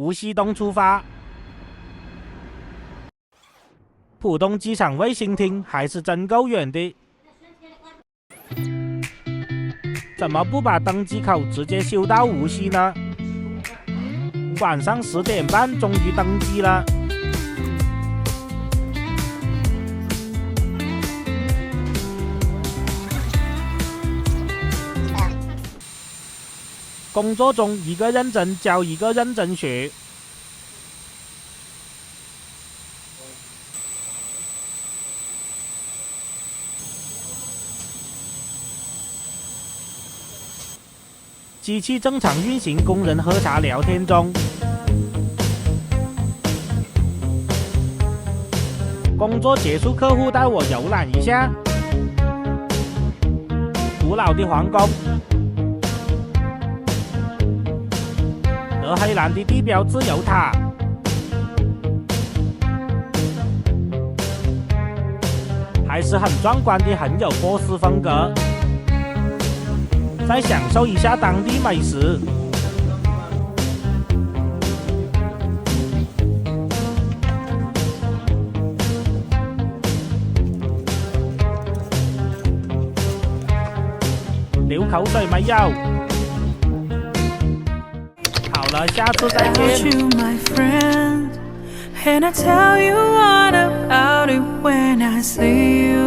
无锡东出发。浦东机场卫星厅还是真够远的，怎么不把登机口直接修到无锡呢？晚上10点半终于登机了。工作中一个认真教一个认真学。机器正常运行，工人喝茶聊天中。工作结束，客户带我游览一下古老的皇宫。德黑兰的地标自由塔，还是很壮观的，很有波斯风格。再享受一下当地美食。流口水没有？好了，下次再见。And I tell you all about it when I see you